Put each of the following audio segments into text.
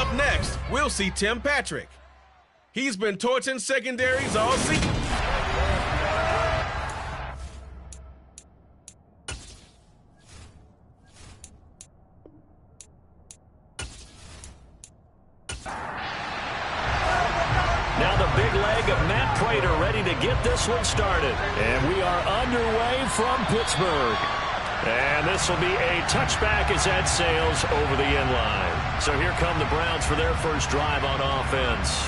Up next, we'll see Tim Patrick. He's been torching secondaries all season. Now the big leg of Matt Prater ready to get this one started. And we are underway from Pittsburgh. And this will be a touchback as that sails over the end line. So here come the Browns for their first drive on offense.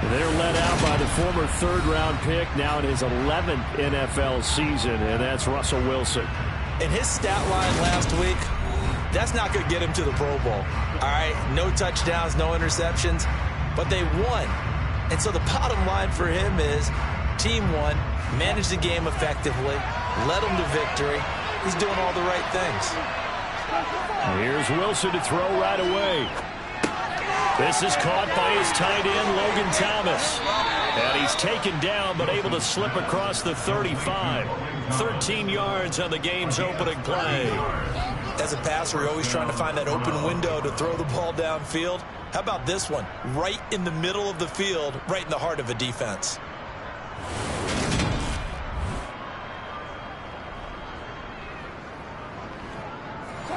They're led out by the former third-round pick, now in his 11th NFL season, and that's Russell Wilson. In his stat line last week, that's not going to get him to the Pro Bowl. All right, no touchdowns, no interceptions, but they won. And so the bottom line for him is team won, managed the game effectively, led them to victory. He's doing all the right things. Here's Wilson to throw right away. This is caught by his tight end, Logan Thomas. And he's taken down, but able to slip across the 35. 13 yards on the game's opening play. As a passer, you're always trying to find that open window to throw the ball downfield. How about this one? Right in the middle of the field, right in the heart of a defense.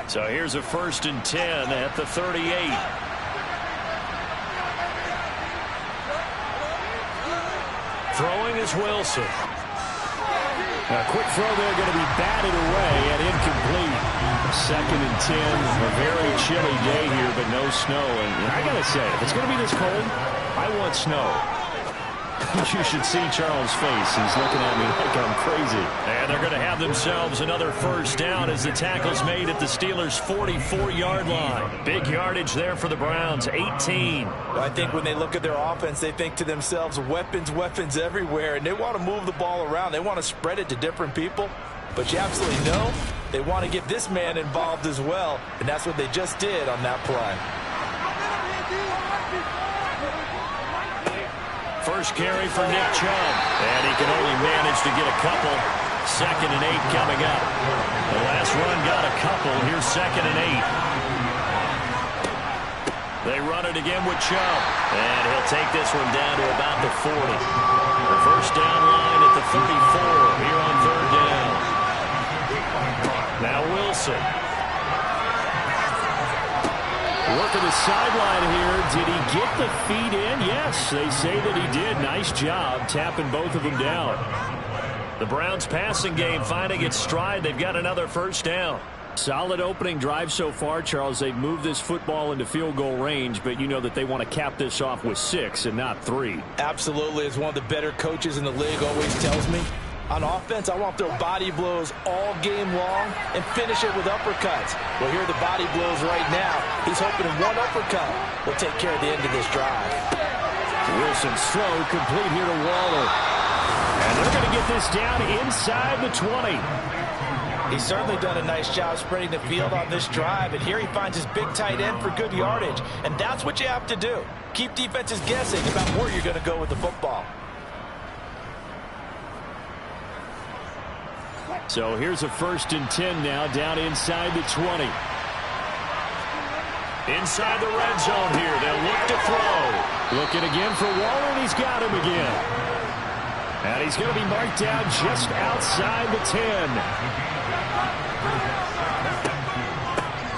So here's a 1st and 10 at the 38. Throwing is Wilson. A quick throw there, going to be batted away and incomplete. 2nd and 10. A very chilly day here, but no snow. And I got to say, if it's going to be this cold, I want snow. You should see Charles' face. He's looking at me like I'm crazy. And they're going to have themselves another first down as the tackle's made at the Steelers' 44-yard line. Big yardage there for the Browns, 18. Well, I think when they look at their offense, they think to themselves, weapons, weapons everywhere, and they want to move the ball around. They want to spread it to different people. But you absolutely know they want to get this man involved as well, and that's what they just did on that play. First carry for Nick Chubb, and he can only manage to get a couple. 2nd and 8 coming up. The last run got a couple. Here's 2nd and 8. They run it again with Chubb, and he'll take this one down to about the 40. The first down line at the 34 here on 3rd down. Now Wilson. Working the sideline here. Did he get the feet in? Yes, they say that he did. Nice job tapping both of them down. The Browns passing game finding its stride. They've got another first down. Solid opening drive so far, Charles. They've moved this football into field goal range, but you know that they want to cap this off with 6 and not 3. Absolutely. As one of the better coaches in the league always tells me, on offense, I want to throw body blows all game long and finish it with uppercuts. Well, here are the body blows right now. He's hoping one uppercut will take care of the end of this drive. Wilson's throw complete here to Waller. And they're going to get this down inside the 20. He's certainly done a nice job spreading the field on this drive, and here he finds his big tight end for good yardage. And that's what you have to do. Keep defenses guessing about where you're going to go with the football. So here's a 1st and 10 now, down inside the 20. Inside the red zone here. They'll look to throw. Looking again for Waller, and he's got him again. And he's going to be marked down just outside the 10.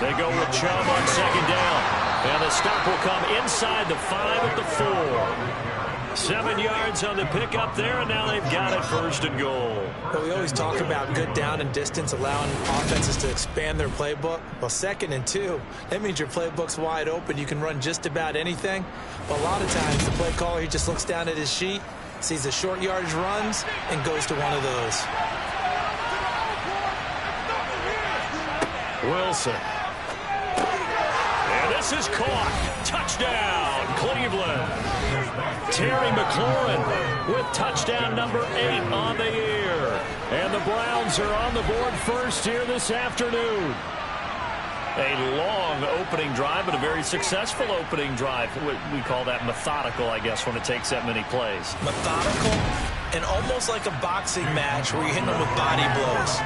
They go with Chubb on 2nd down. And the stop will come inside the 5 at the 4. 7 yards on the pickup there, and now they've got it 1st and goal. Well, we always talk about good down and distance, allowing offenses to expand their playbook. Well, 2nd and 2, that means your playbook's wide open. You can run just about anything. But a lot of times, the play caller, he just looks down at his sheet, sees the short yardage runs, and goes to one of those. Wilson. And this is caught. Touchdown, Cleveland. Terry McLaurin with touchdown number 8 on the year. And the Browns are on the board first here this afternoon. A long opening drive, but a very successful opening drive. We call that methodical, I guess, when it takes that many plays. Methodical and almost like a boxing match where you're hitting them with body blows.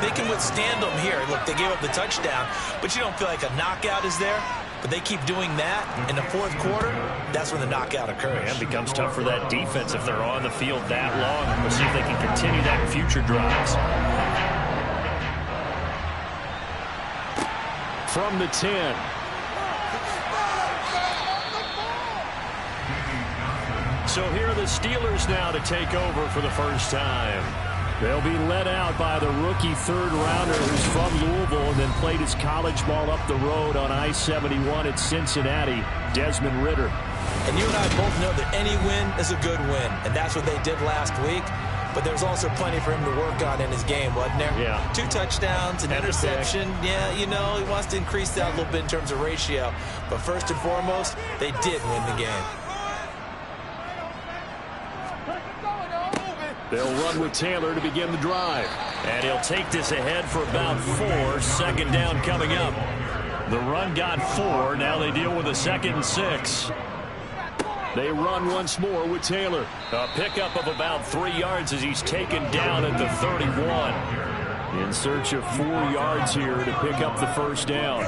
They can withstand them here. Look, they gave up the touchdown, but you don't feel like a knockout is there. But they keep doing that in the fourth quarter, that's when the knockout occurs. And it becomes tough for that defense if they're on the field that long. We'll see if they can continue that in future drives. From the 10. So here are the Steelers now to take over for the first time. They'll be led out by the rookie third-rounder who's from Louisville and then played his college ball up the road on I-71 at Cincinnati, Desmond Ridder. And you and I both know that any win is a good win, and that's what they did last week. But there's also plenty for him to work on in his game, wasn't there? Yeah. 2 touchdowns, an interception. Yeah, you know, he wants to increase that a little bit in terms of ratio. But first and foremost, they did win the game. They'll run with Taylor to begin the drive. And he'll take this ahead for about 4. Second down coming up. The run got 4. Now they deal with a 2nd and 6. They run once more with Taylor. A pickup of about 3 yards as he's taken down at the 31. In search of 4 yards here to pick up the first down.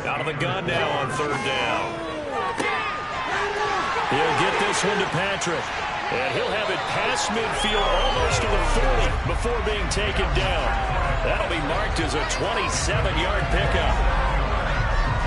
Out of the gun now on 3rd down. He'll get this one to Patrick. And he'll have it past midfield almost to the 40 before being taken down. That'll be marked as a 27-yard pickup.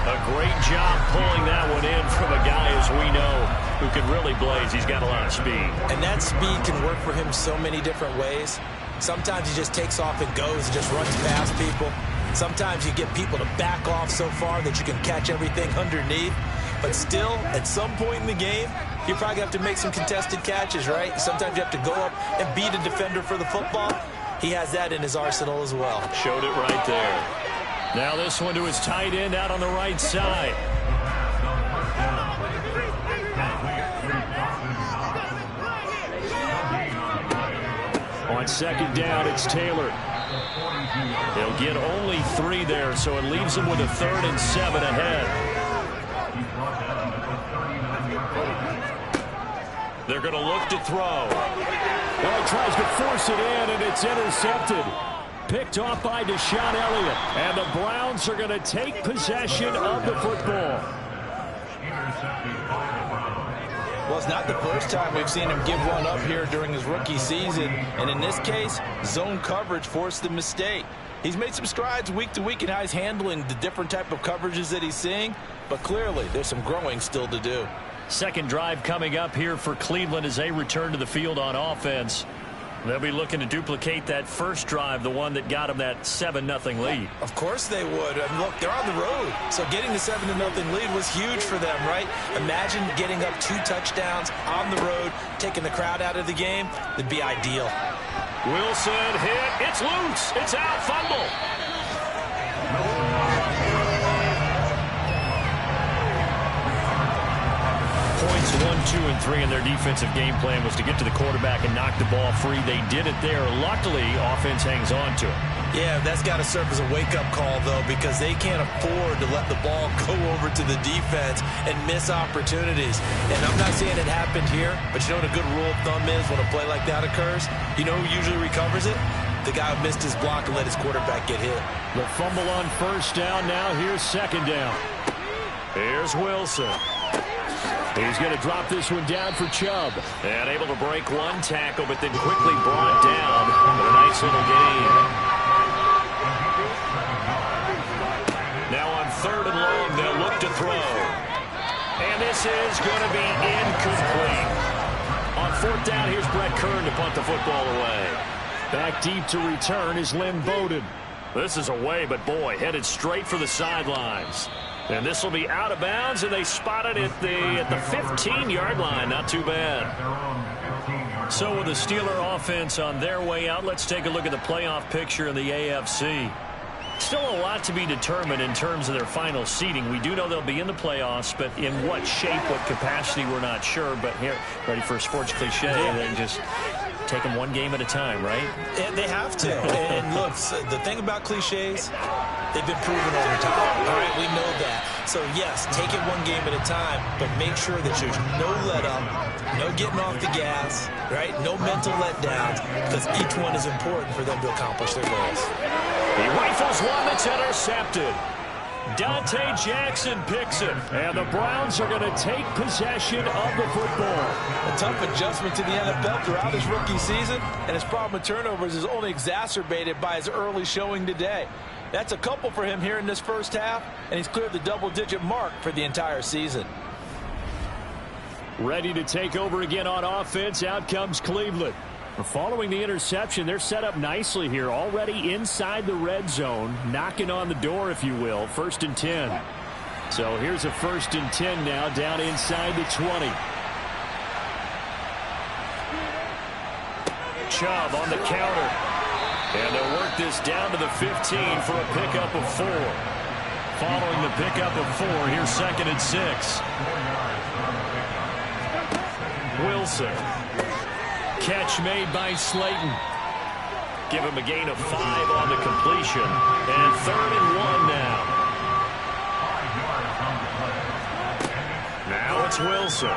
A great job pulling that one in from a guy, as we know, who can really blaze. He's got a lot of speed. And that speed can work for him so many different ways. Sometimes he just takes off and goes and just runs past people. Sometimes you get people to back off so far that you can catch everything underneath. But still, at some point in the game, you probably have to make some contested catches, right? Sometimes you have to go up and beat a defender for the football. He has that in his arsenal as well. Showed it right there. Now this one to his tight end out on the right side. On 2nd down, it's Taylor. He'll get only 3 there, so it leaves him with a 3rd and 7 ahead. They're going to look to throw. Well, he tries to force it in, and it's intercepted. Picked off by Deshaun Elliott. And the Browns are going to take possession of the football. Well, it's not the first time we've seen him give one up here during his rookie season. And in this case, zone coverage forced the mistake. He's made some strides week to week in how he's handling the different type of coverages that he's seeing. But clearly, there's some growing still to do. Second drive coming up here for Cleveland as they return to the field on offense. They'll be looking to duplicate that first drive, the one that got them that 7-0 lead. Of course they would. I mean, look, they're on the road. So getting the 7-0 lead was huge for them, right? Imagine getting up 2 touchdowns on the road, taking the crowd out of the game. It'd be ideal. Wilson hit. It's loose. It's out. Fumble. Points 1, 2, and 3 in their defensive game plan was to get to the quarterback and knock the ball free. They did it there. Luckily, offense hangs on to it. Yeah, that's got to serve as a wake-up call, though, because they can't afford to let the ball go over to the defense and miss opportunities. And I'm not saying it happened here, but you know what a good rule of thumb is when a play like that occurs? You know who usually recovers it? The guy who missed his block and let his quarterback get hit. The fumble on 1st down. Now here's 2nd down. Here's Wilson. He's going to drop this one down for Chubb. And able to break 1 tackle, but then quickly brought down. A nice little gain. Now on 3rd and long, they'll look to throw. And this is going to be incomplete. On 4th down, here's Brett Kern to punt the football away. Back deep to return is Lynn Bowden. This is away, but boy, headed straight for the sidelines. And this will be out of bounds, and they spot it at the 15-yard line. Not too bad. So with the Steeler offense on their way out, let's take a look at the playoff picture in the AFC. Still a lot to be determined in terms of their final seeding. We do know they'll be in the playoffs, but in what shape, what capacity, we're not sure. But here, ready for a sports cliche, they just take them one game at a time, right? And they have to. And look, the thing about cliches, they've been proven over time. All right, we know that. So, yes, take it one game at a time, but make sure that there's no let-up, no getting off the gas, right? No mental letdowns, because each one is important for them to accomplish their goals. He rifles one that's intercepted. Dante Jackson picks it. And the Browns are going to take possession of the football. A tough adjustment to the NFL throughout his rookie season, and his problem with turnovers is only exacerbated by his early showing today. That's a couple for him here in this first half, and he's cleared the double-digit mark for the entire season. Ready to take over again on offense. Out comes Cleveland. Following the interception, they're set up nicely here, already inside the red zone, knocking on the door, if you will. 1st and 10. So here's a 1st and 10 now, down inside the 20. Chubb on the counter. And they'll work this down to the 15 for a pickup of 4. Following the pickup of 4, here's 2nd and 6. Wilson. Catch made by Slayton. Give him a gain of 5 on the completion. And 3rd and 1 now. Now it's Wilson.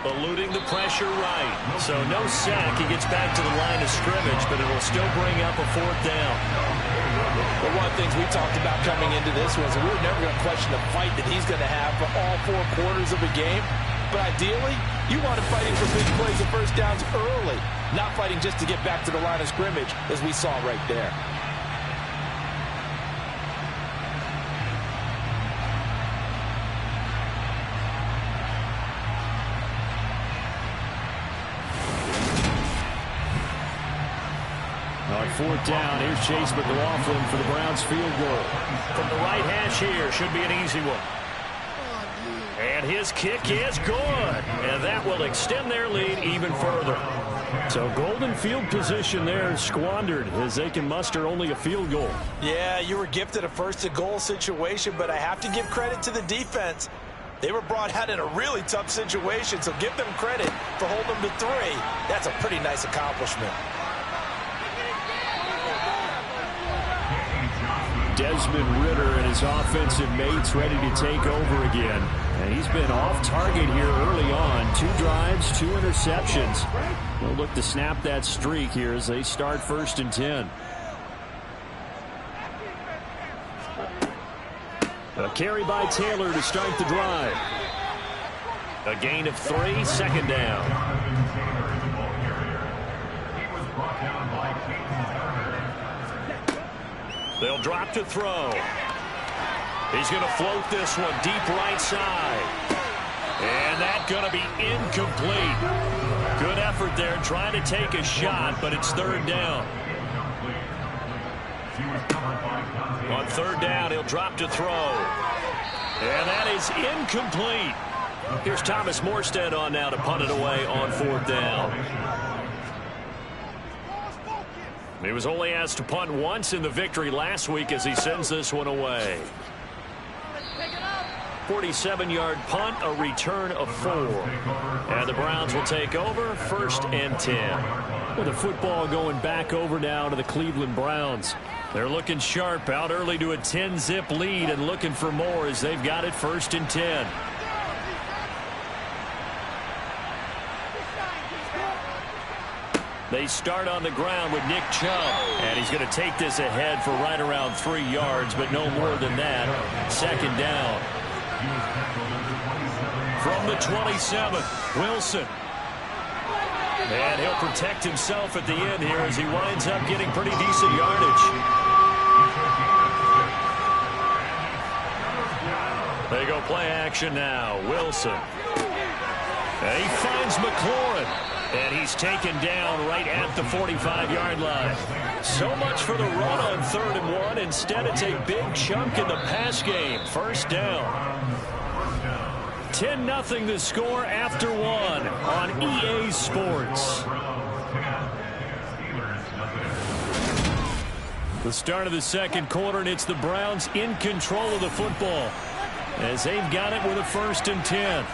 Eluding the pressure right. So no sack. He gets back to the line of scrimmage, but it'll still bring up a 4th down. Well, one of the things we talked about coming into this was we were never going to question the fight that he's going to have for all 4 quarters of a game. But ideally, you want him fighting for big plays and first downs early, not fighting just to get back to the line of scrimmage, as we saw right there. On 4th down, here's Chase McLaughlin for the Browns field goal. From the right hash here, should be an easy one. And his kick is good. And that will extend their lead even further. So golden field position there squandered as they can muster only a field goal. Yeah, you were gifted a 1st and goal situation, but I have to give credit to the defense. They were brought out in a really tough situation, so give them credit for holding them to 3. That's a pretty nice accomplishment. Desmond Ridder and his offensive mates ready to take over again. And he's been off target here early on. 2 drives, 2 interceptions. They'll look to snap that streak here as they start 1st and 10. A carry by Taylor to start the drive. A gain of 3, 2nd down. They'll drop to throw. He's going to float this one deep right side. And that's going to be incomplete. Good effort there trying to take a shot, but it's 3rd down. On 3rd down, he'll drop to throw. And that is incomplete. Here's Thomas Morstead on now to punt it away on 4th down. He was only asked to punt once in the victory last week as he sends this one away. 47-yard punt, a return of 4. And the Browns will take over 1st and 10. With the football going back over now to the Cleveland Browns. They're looking sharp, out early to a 10-zip lead and looking for more as they've got it 1st and 10. They start on the ground with Nick Chubb. And he's going to take this ahead for right around 3 yards, but no more than that. 2nd down. From the 27, Wilson. And he'll protect himself at the end here as he winds up getting pretty decent yardage. They go play action now. Wilson. And he finds McLaurin. And he's taken down right at the 45-yard line. So much for the run on 3rd and 1. Instead, it's a big chunk in the pass game. 1st down. 10-0 the score after 1 on EA Sports. The start of the 2nd quarter, and it's the Browns in control of the football as they've got it with a 1st and 10.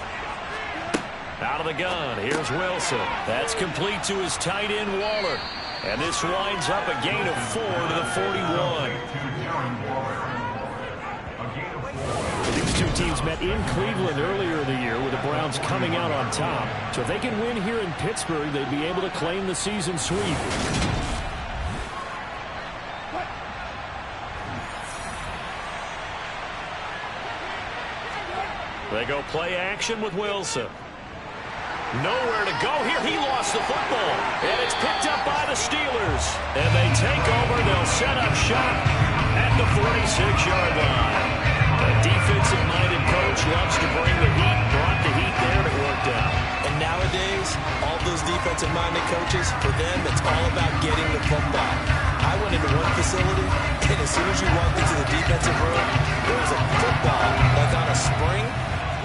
Out of the gun, here's Wilson. That's complete to his tight end, Waller. And this winds up a gain of 4 to the 41. These two teams met in Cleveland earlier in the year with the Browns coming out on top. So if they can win here in Pittsburgh, they'd be able to claim the season sweep. They go play action with Wilson. Nowhere to go here. He lost the football. And it's picked up by the Steelers. And they take over. They'll set up shop at the 46-yard line. A defensive-minded coach loves to bring the heat. Brought the heat there, and it worked out. And nowadays, all those defensive-minded coaches, for them, it's all about getting the football. I went into one facility, and as soon as you walked into the defensive room, there was a football, like on a spring,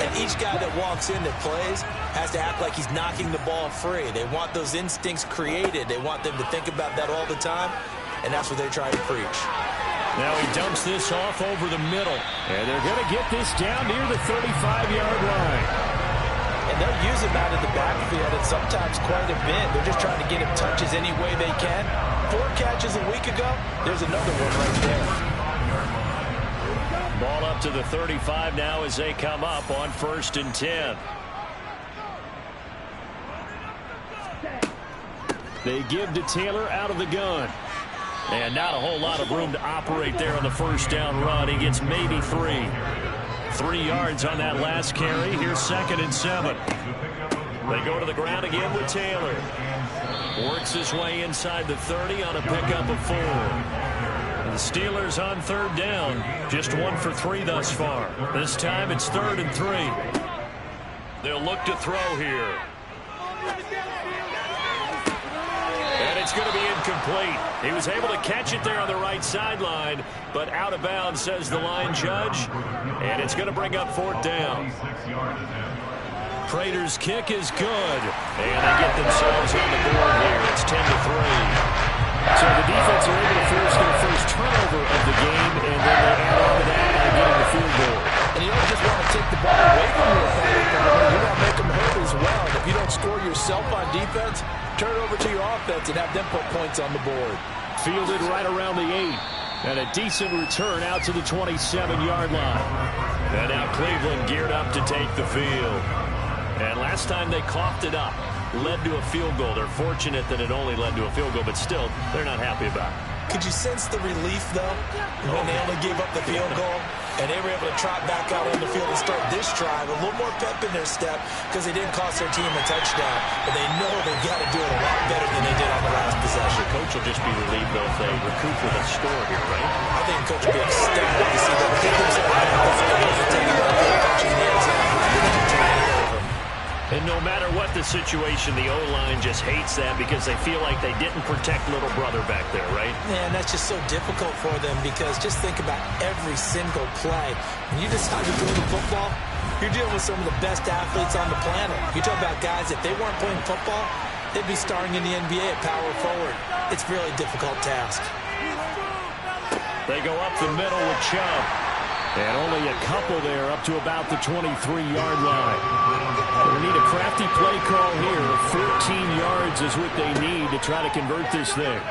and each guy that walks in that plays has to act like he's knocking the ball free. They want those instincts created. They want them to think about that all the time, and that's what they try to preach. Now he dumps this off over the middle, and they're going to get this down near the 35-yard line. And they'll use him out of the backfield, and sometimes quite a bit. They're just trying to get him touches any way they can. 4 catches a week ago, there's another one right there. Ball up to the 35 now as they come up on 1st and 10. They give to Taylor out of the gun. And not a whole lot of room to operate there on the first down run. He gets maybe 3. 3 yards on that last carry. Here's 2nd and 7. They go to the ground again with Taylor. Works his way inside the 30 on a pickup of 4. The Steelers on 3rd down. Just 1 for 3 thus far. This time it's 3rd and 3. They'll look to throw here. And it's going to be incomplete. He was able to catch it there on the right sideline, but out of bounds, says the line judge. And it's going to bring up 4th down. Prater's kick is good. And they get themselves on the board here. It's 10-3. So the defense are able to force their first turnover of the game, and then they add on to that by getting the field goal. And you don't just want to take the ball away from your opponent. You want to make them hurt as well. If you don't score yourself on defense, turn it over to your offense and have them put points on the board. Fielded right around the 8. And a decent return out to the 27-yard line. And now Cleveland geared up to take the field. And last time they coughed it up, led to a field goal. They're fortunate that it only led to a field goal, but still, they're not happy about it. Could you sense the relief, though, when they only gave up the field goal? And they were able to trot back out on the field and start this drive. A little more pep in their step because they didn't cost their team a touchdown. But they know they've got to do it a lot better than they did on the last possession. Coach will just be relieved, though, if they recoup with a score here, right? I think Coach will be ecstatic to see them pick themselves back off the field and take it out there, touching the end zone. And no matter what the situation, the O-line just hates that because they feel like they didn't protect little brother back there, right? Man, that's just so difficult for them because just think about every single play. When you decide to throw the football, you're dealing with some of the best athletes on the planet. You talk about guys, if they weren't playing football, they'd be starring in the NBA at power forward. It's a really difficult task. They go up the middle with Chubb. And only a couple there up to about the 23-yard line. They need a crafty play call here. 14 yards is what they need to try to convert this thing.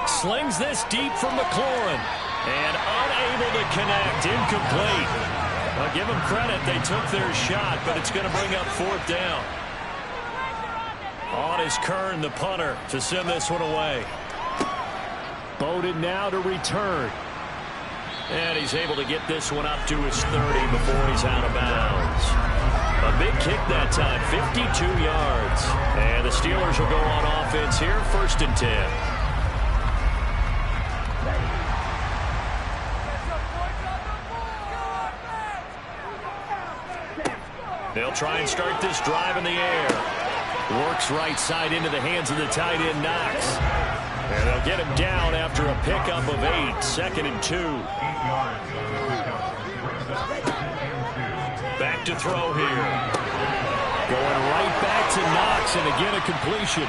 Slings this deep from McLaurin. And unable to connect. Incomplete. I'll give them credit. They took their shot, but it's going to bring up 4th down. On is Kern, the punter, to send this one away. Bowden now to return. And he's able to get this one up to his 30 before he's out of bounds. A big kick that time, 52 yards. And the Steelers will go on offense here, 1st and 10. They'll try and start this drive in the air. Works right side into the hands of the tight end, Knox. And they'll get him down after a pickup of 8, 2nd and 2. Back to throw here. Going right back to Knox, and again a completion.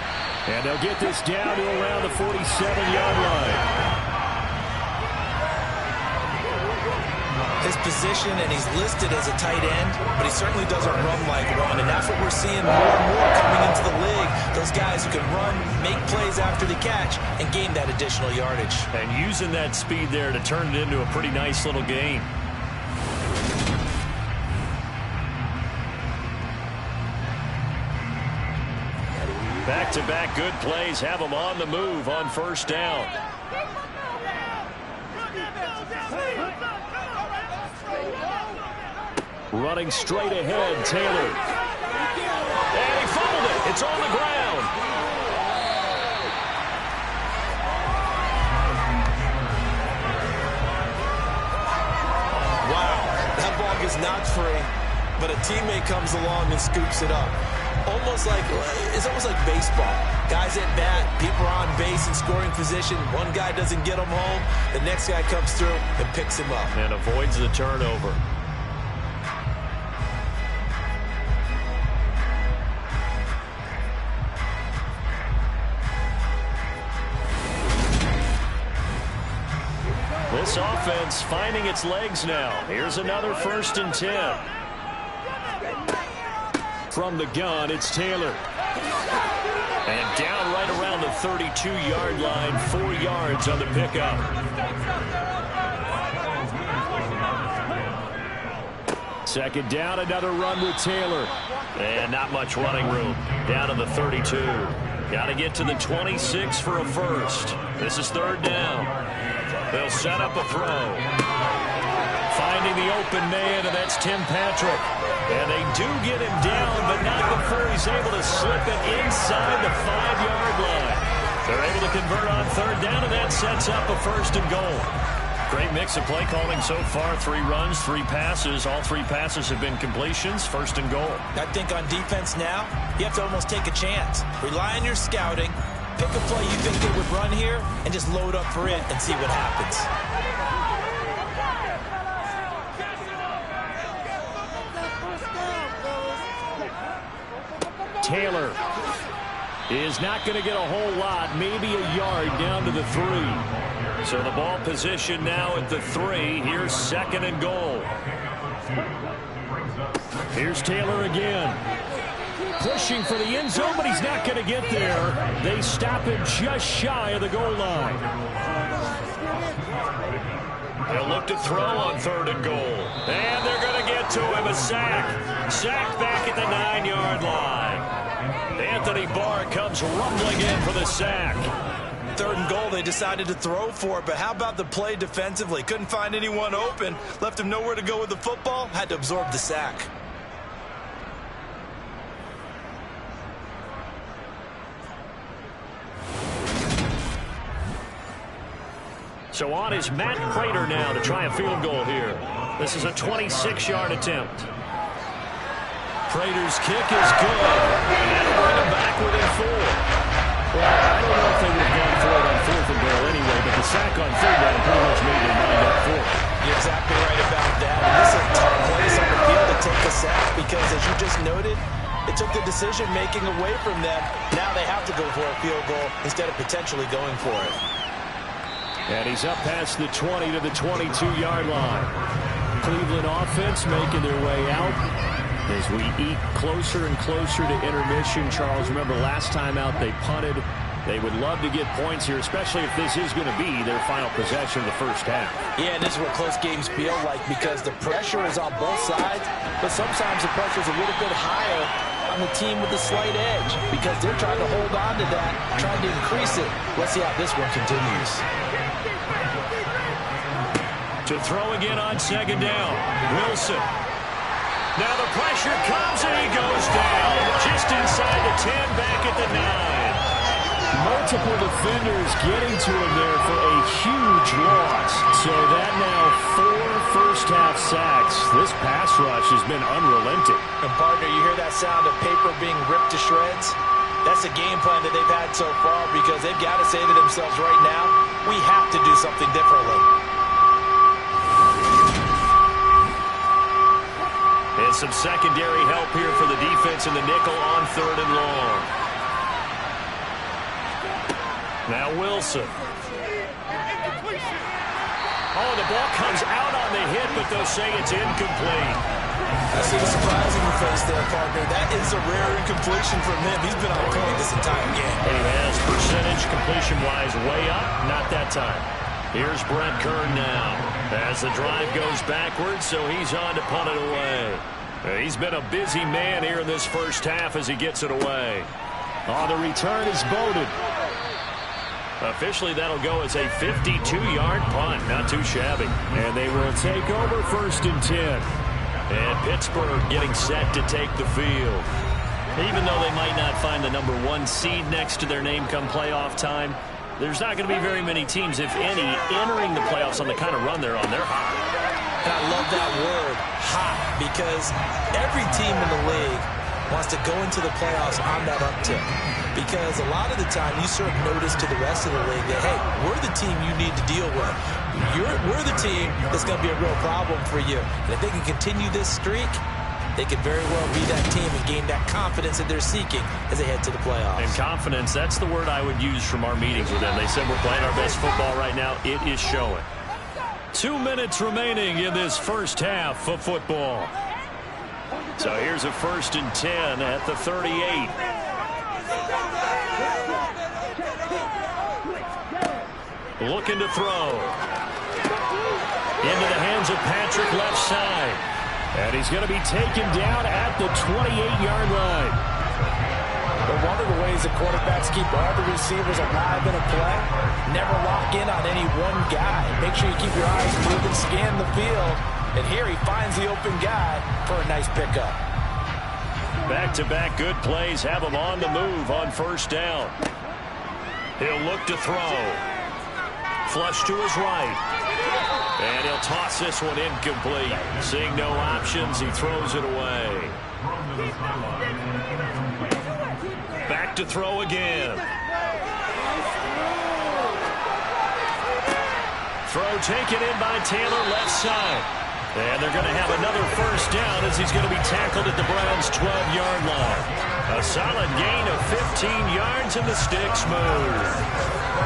And they'll get this down to around the 47-yard line. His position, and he's listed as a tight end, but he certainly doesn't run like one, and that's what we're seeing more and more coming into the league. Those guys who can run, make plays after the catch, and gain that additional yardage. And using that speed there to turn it into a pretty nice little game. Back-to-back good plays have them on the move on 1st down. Running straight ahead, Taylor. And he fumbled it. It's on the ground. Wow, that ball gets knocked free, but a teammate comes along and scoops it up. It's almost like baseball. Guys at bat, people are on base in scoring position. One guy doesn't get him home. The next guy comes through and picks him up. And avoids the turnover. This offense finding its legs now. Here's another 1st and 10. From the gun, it's Taylor. And down right around the 32-yard line, 4 yards on the pickup. Second down, another run with Taylor. And not much running room. Down to the 32. Got to get to the 26 for a first. This is 3rd down. They'll set up a throw. Finding the open man, and that's Tim Patrick. And they do get him down, but not before he's able to slip it inside the 5-yard line. They're able to convert on 3rd down, and that sets up a 1st and goal. Great mix of play calling so far. 3 runs, 3 passes. All 3 passes have been completions. 1st and goal. I think on defense now, you have to almost take a chance. Rely on your scouting. Pick a play you think they would run here and just load up for it and see what happens. Taylor is not going to get a whole lot, maybe a yard down to the 3. So the ball position now at the 3. Here's 2nd and goal. Here's Taylor again. Pushing for the end zone, but he's not going to get there. They stop him just shy of the goal line. They'll look to throw on 3rd and goal. And they're going to get to him. A sack. Sacked back at the 9-yard line. Anthony Barr comes rumbling in for the sack. 3rd and goal, they decided to throw for it, but how about the play defensively? Couldn't find anyone open. Left him nowhere to go with the football. Had to absorb the sack. So on is Matt Prater now to try a field goal here. This is a 26-yard attempt. Prater's kick is good. And that'll bring him back within 4. Well, I don't know if they would have gone for it on 4th and goal anyway, but the sack on 3rd down pretty much made their mind up for it. You're exactly right about that. And this is a tough place on the field to take a sack because, as you just noted, it took the decision-making away from them. Now they have to go for a field goal instead of potentially going for it. And he's up past the 20 to the 22-yard line. Cleveland offense making their way out as we eat closer and closer to intermission. Charles, remember last time out they punted. They would love to get points here, especially if this is going to be their final possession of the first half. Yeah, and this is what close games feel like because the pressure is on both sides, but sometimes the pressure is a little bit higher on the team with the slight edge because they're trying to hold on to that, trying to increase it. Let's see how this one continues. To throw again on 2nd down. Wilson. Now the pressure comes and he goes down. Just inside the 10, back at the 9. Multiple defenders getting to him there for a huge loss. So that now 4 first-half sacks. This pass rush has been unrelenting. And partner, you hear that sound of paper being ripped to shreds? That's a game plan that they've had so far because they've got to say to themselves right now, we have to do something differently. And some secondary help here for the defense in the nickel on 3rd and long. Now Wilson. Oh, the ball comes out on the hit, but they'll say it's incomplete. I see the surprise in your face there, partner. That is a rare incompletion from him. He's been on point this entire game. And he has percentage completion-wise way up. Not that time. Here's Brent Kern now as the drive goes backwards, so he's on to punt it away. He's been a busy man here in this first half as he gets it away. Oh, the return is voted. Officially, that'll go as a 52-yard punt. Not too shabby. And they will take over 1st and 10. And Pittsburgh getting set to take the field. Even though they might not find the number 1 seed next to their name come playoff time, there's not going to be very many teams, if any, entering the playoffs on the kind of run they're on. They're hot. And I love that word, hot, because every team in the league wants to go into the playoffs on that uptick. Because a lot of the time you serve notice to the rest of the league that, hey, we're the team you need to deal with. We're the team that's going to be a real problem for you. And if they can continue this streak, they could very well be that team and gain that confidence that they're seeking as they head to the playoffs. And confidence, that's the word I would use from our meetings with them. They said we're playing our best football right now. It is showing. 2 minutes remaining in this first half of football. So here's a 1st and 10 at the 38. Looking to throw. Into the hands of Patrick, left side. And he's going to be taken down at the 28-yard line. But one of the ways that quarterbacks keep all the receivers alive in a play, never lock in on any one guy. Make sure you keep your eyes moving, scan the field. And here he finds the open guy for a nice pickup. Back-to-back good plays have him on the move on 1st down. He'll look to throw. Flush to his right. And he'll toss this one incomplete. Seeing no options, he throws it away. Back to throw again. Throw taken in by Taylor, left side. And they're going to have another 1st down as he's going to be tackled at the Browns' 12-yard line. A solid gain of 15 yards and the sticks move.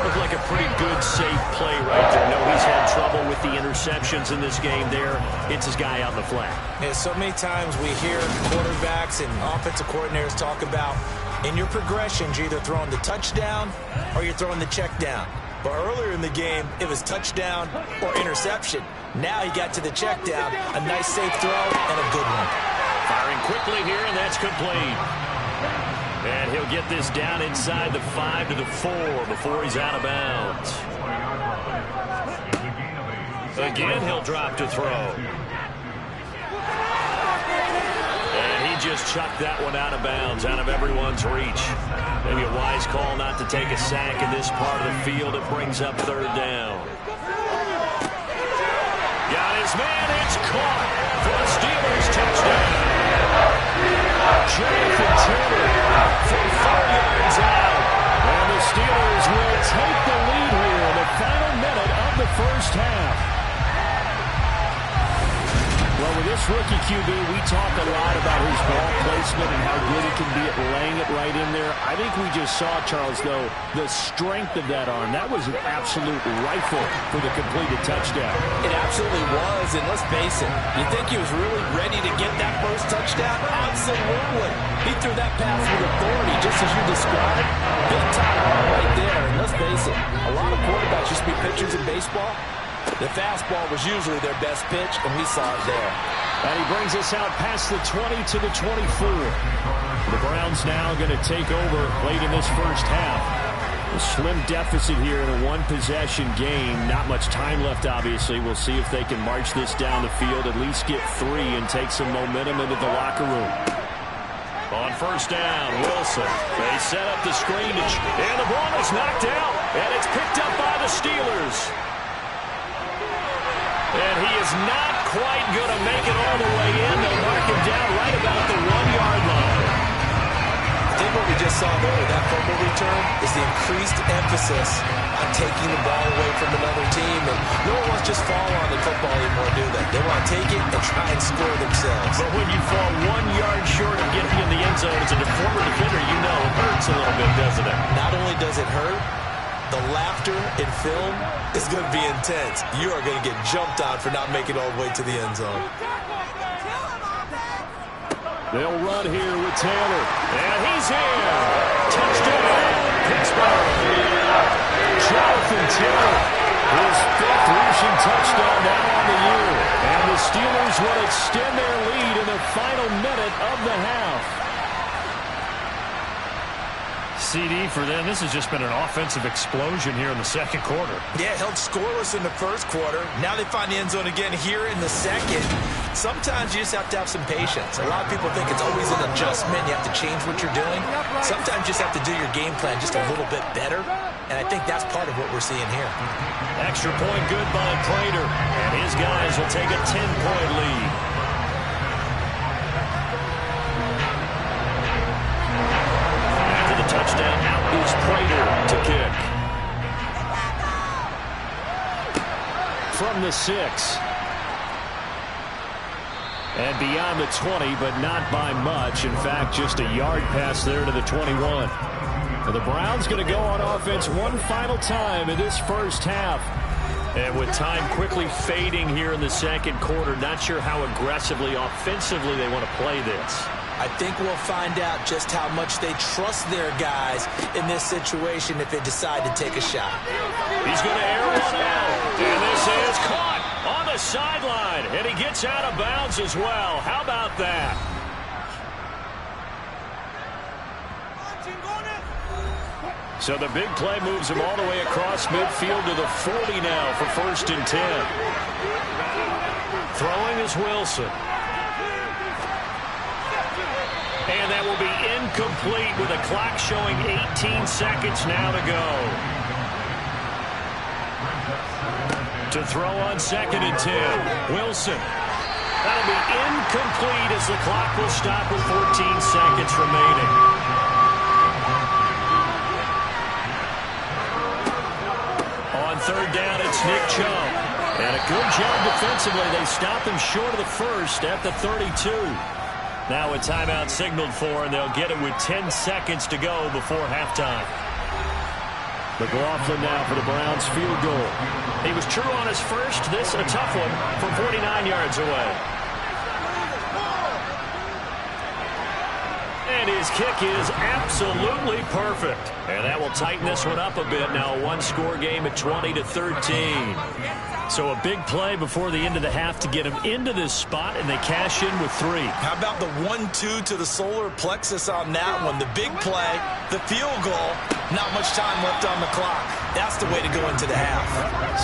Looked like a pretty good, safe play right there. No, he's had trouble with the interceptions in this game there. It's his guy out in the flat. Yeah, so many times we hear quarterbacks and offensive coordinators talk about in your progressions, you're either throwing the touchdown or you're throwing the check down. But earlier in the game, it was touchdown or interception. Now he got to the check down. A nice safe throw and a good one. Firing quickly here, and that's complete. And he'll get this down inside the 5 to the 4 before he's out of bounds. Again, he'll drop to throw. And he just chucked that one out of bounds, out of everyone's reach. Maybe a wise call not to take a sack in this part of the field. It brings up 3rd down. Got his man. It's caught for the Steelers touchdown. Jonathan Taylor from 5 yards out. And the Steelers will take the lead here in the final minute of the 1st half. Well, with this rookie QB, we talk a lot about his ball placement and how good he can be at laying it right in there. I think we just saw, Charles, though, the strength of that arm. That was an absolute rifle for the completed touchdown. It absolutely was, and let's face it, you think he was really ready to get that first touchdown? Absolutely. He threw that pass with authority, just as you described. Big time arm right there, and let's face it, a lot of quarterbacks used to be pitchers in baseball. The fastball was usually their best pitch, and we saw it there. And he brings us out past the 20 to the 24. The Browns now going to take over late in this 1st half. A slim deficit here in a one-possession game. Not much time left, obviously. We'll see if they can march this down the field, at least get 3 and take some momentum into the locker room. On 1st down, Wilson. They set up the screen, and the ball is knocked out, and it's picked up by the Steelers. And he is not quite going to make it all the way in. They'll mark him down right about the 1-yard line. I think what we just saw there with that fumble return is the increased emphasis on taking the ball away from another team. And no one wants to just fall on the football anymore, do they? They want to take it and try and score themselves. But when you fall 1 yard short of getting in the end zone as a former defender, you know it hurts a little bit, doesn't it? Not only does it hurt, the laughter in film is going to be intense. You are going to get jumped on for not making it all the way to the end zone. They'll run here with Taylor. And he's here. Touchdown, Pittsburgh. Jonathan Taylor, his 5th rushing touchdown now on the year. And the Steelers will extend their lead in the final minute of the half. CD for them. This has just been an offensive explosion here in the 2nd quarter. Yeah, held scoreless in the 1st quarter. Now they find the end zone again here in the 2nd. Sometimes you just have to have some patience. A lot of people think it's always an adjustment. You have to change what you're doing. Sometimes you just have to do your game plan just a little bit better, and I think that's part of what we're seeing here. Extra point good by Prater, and his guys will take a 10-point lead. After the touchdown, out is Prater to kick. From the 6. And beyond the 20, but not by much. In fact, just a yard pass there to the 21. And the Browns going to go on offense one final time in this first half. And with time quickly fading here in the second quarter, not sure how aggressively, offensively they want to play this. I think we'll find out just how much they trust their guys in this situation if they decide to take a shot. He's going to air one out. And this is caught on the sideline. And he gets out of bounds as well. How about that? So the big play moves him all the way across midfield to the 40 now for 1st and 10. Throwing is Wilson. And that will be incomplete with the clock showing 18 seconds now to go. To throw on 2nd and 10. Wilson. That'll be incomplete as the clock will stop with 14 seconds remaining. On 3rd down, it's Nick Chubb. And a good job defensively. They stop him short of the first at the 32. Now a timeout signaled for, and they'll get it with 10 seconds to go before halftime. McLaughlin now for the Browns field goal. He was true on his first. This a tough one from 49 yards away. And his kick is absolutely perfect. And that will tighten this one up a bit. Now a one-score game at 20-13. So a big play before the end of the half to get him into this spot, and they cash in with 3. How about the 1-2 to the solar plexus on that one? The big play, the field goal, not much time left on the clock. That's the way to go into the half.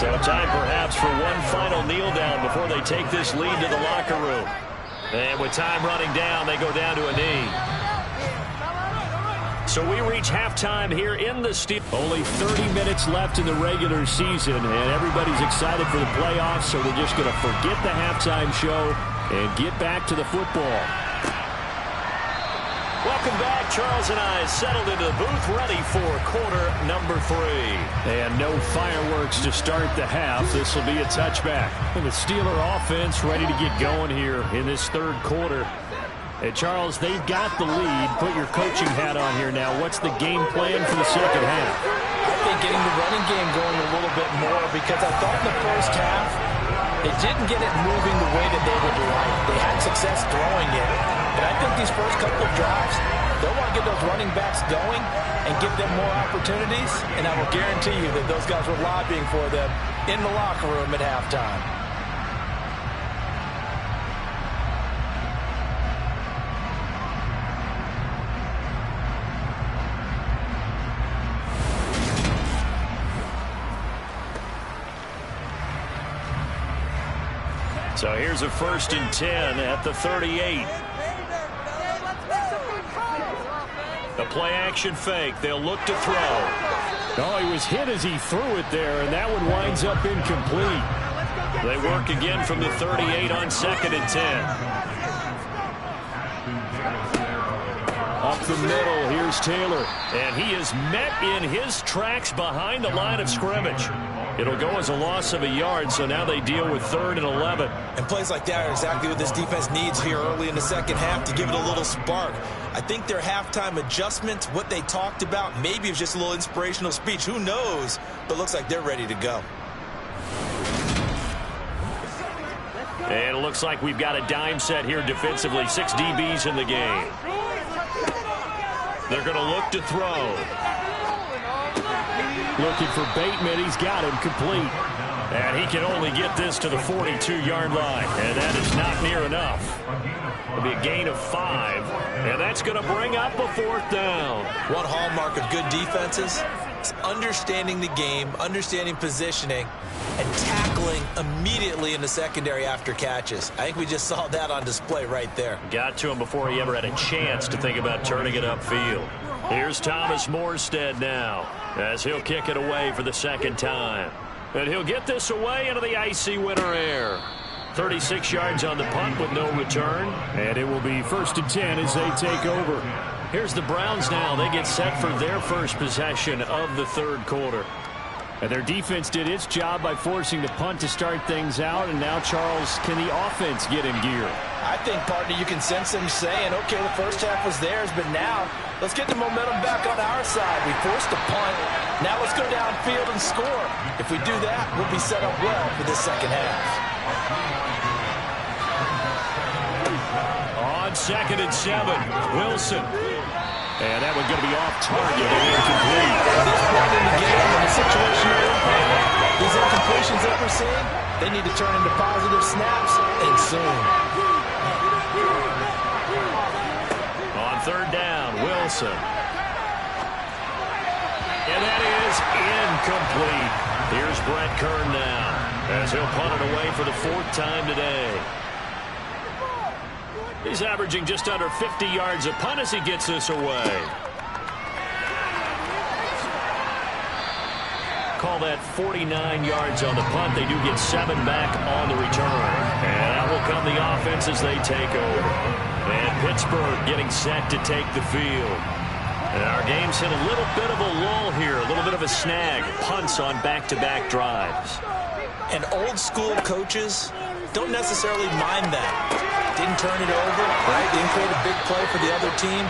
So time perhaps for one final kneel down before they take this lead to the locker room. And with time running down, they go down to a knee. So we reach halftime here in the steel. Only 30 minutes left in the regular season, and everybody's excited for the playoffs, so we're just going to forget the halftime show and get back to the football. Welcome back. Charles and I settled into the booth, ready for quarter number 3. And no fireworks to start the half. This will be a touchback. And the Steeler offense ready to get going here in this third quarter. And Charles, they've got the lead. Put your coaching hat on here now. What's the game plan for the second half? I think getting the running game going a little bit more, because I thought in the first half they didn't get it moving the way that they would like. They had success throwing it. But I think these first couple of drives, they'll want to get those running backs going and give them more opportunities. And I will guarantee you that those guys were lobbying for them in the locker room at halftime. So here's a 1st and 10 at the 38. The play action fake. They'll look to throw. Oh, he was hit as he threw it there, and that one winds up incomplete. They work again from the 38 on 2nd and 10. Up the middle, here's Taylor. And he is met in his tracks behind the line of scrimmage. It'll go as a loss of a yard, so now they deal with 3rd and 11. And plays like that are exactly what this defense needs here early in the second half to give it a little spark. I think their halftime adjustments, what they talked about, maybe it was just a little inspirational speech. Who knows? But looks like they're ready to go. And it looks like we've got a dime set here defensively. 6 DBs in the game. They're going to look to throw. Looking for Bateman. He's got him complete. And he can only get this to the 42-yard line. And that is not near enough. It'll be a gain of 5. And that's going to bring up a 4th down. One hallmark of good defenses is understanding the game, understanding positioning, and tackling immediately in the secondary after catches. I think we just saw that on display right there. Got to him before he ever had a chance to think about turning it upfield. Here's Thomas Morstead now as he'll kick it away for the second time. And he'll get this away into the icy winter air. 36 yards on the punt with no return. And it will be 1st and 10 as they take over. Here's the Browns now. They get set for their first possession of the third quarter. And their defense did its job by forcing the punt to start things out. And now, Charles, can the offense get in gear? I think, partner, you can sense them saying, okay, the first half was theirs, but now let's get the momentum back on our side. We forced a punt. Now let's go downfield and score. If we do that, we'll be set up well for this second half. On 2nd and 7, Wilson. And that one going to be off target and incomplete. At this point in the game, in the situation we're in, these incompletions that we're seeing, they need to turn into positive snaps, and soon. On 3rd down, Wilson. And that is incomplete. Here's Brett Kern now as he'll punt it away for the 4th time today. He's averaging just under 50 yards a punt as he gets this away. Call that 49 yards on the punt. They do get 7 back on the return. And out will come the offense as they take over. And Pittsburgh getting set to take the field. And our game's hit a little bit of a lull here, a little bit of a snag. Punts on back-to-back drives. And old-school coaches don't necessarily mind that. Didn't turn it over, right? Didn't create a big play for the other team.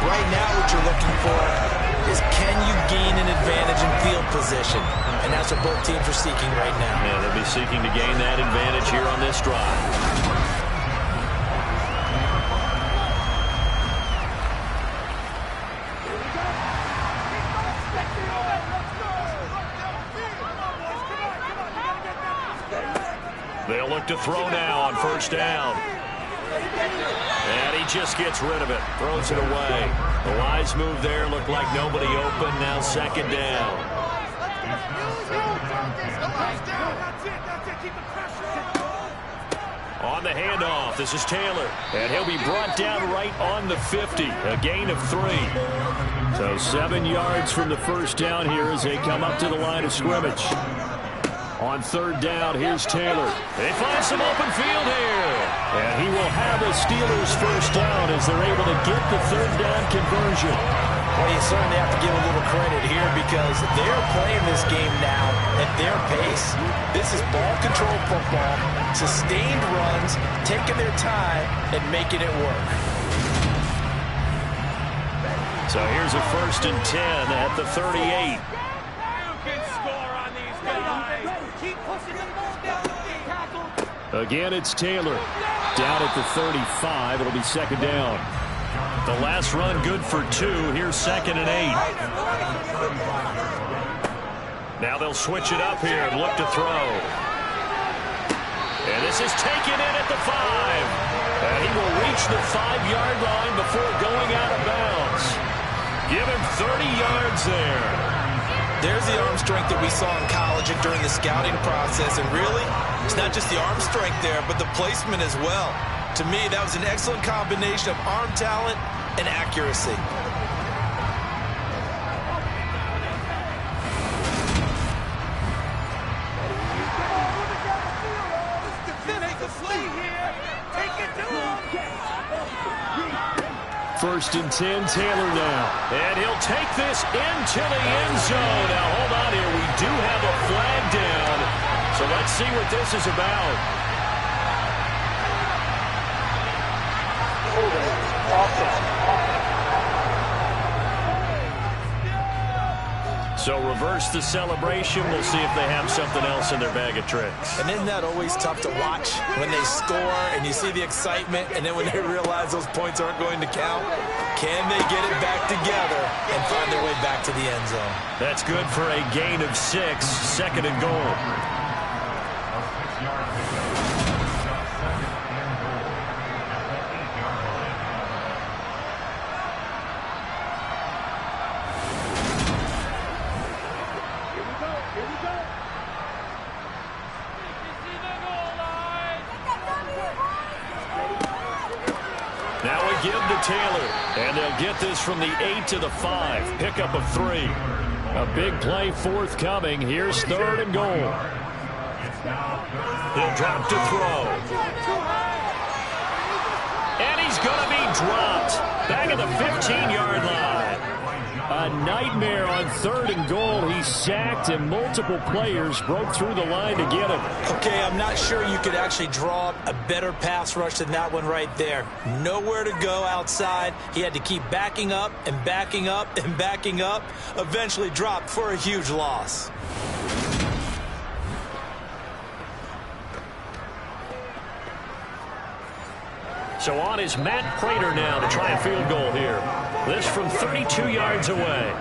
Right now what you're looking for is can you gain an advantage in field position? And that's what both teams are seeking right now. Yeah, they'll be seeking to gain that advantage here on this drive. They'll look to throw now on 1st down. And he just gets rid of it. Throws it away. The wise move there. Looked like nobody open. Now 2nd down. On the handoff, this is Taylor. And he'll be brought down right on the 50. A gain of 3. So 7 yards from the 1st down here as they come up to the line of scrimmage. On 3rd down, here's Taylor. They find some open field here. And he will have a Steelers 1st down as they're able to get the 3rd down conversion. Well, you certainly have to give a little credit here because they're playing this game now at their pace. This is ball control football, sustained runs, taking their time and making it work. So here's a 1st and 10 at the 38. Again, it's Taylor. Down at the 35. It'll be 2nd down. The last run good for 2. Here's 2nd and 8. Now they'll switch it up here and look to throw. And this is taken in at the 5. And he will reach the 5-yard line before going out of bounds. Give him 30 yards there. There's the arm strength that we saw in college and during the scouting process. And really, it's not just the arm strength there, but the placement as well. To me, that was an excellent combination of arm talent and accuracy. First and 10, Taylor now. And he'll take this into the end zone. Now, hold on here. We do have a flag down. So let's see what this is about. So reverse the celebration. We'll see if they have something else in their bag of tricks. And isn't that always tough to watch when they score and you see the excitement and then when they realize those points aren't going to count? Can they get it back together and find their way back to the end zone? That's good for a gain of 6, 2nd and goal. Now we give to Taylor, and they'll get this from the 8 to the 5. Pickup of 3. A big play forthcoming. Here's 3rd and goal. He'll drop to throw. And he's going to be dropped back at the 15-yard line. A nightmare on 3rd and goal. He's sacked, and multiple players broke through the line to get him. Okay, I'm not sure you could actually draw up a better pass rush than that one right there. Nowhere to go outside. He had to keep backing up and backing up and backing up. Eventually dropped for a huge loss. So on is Matt Prater now to try a field goal here. This from 32 yards away.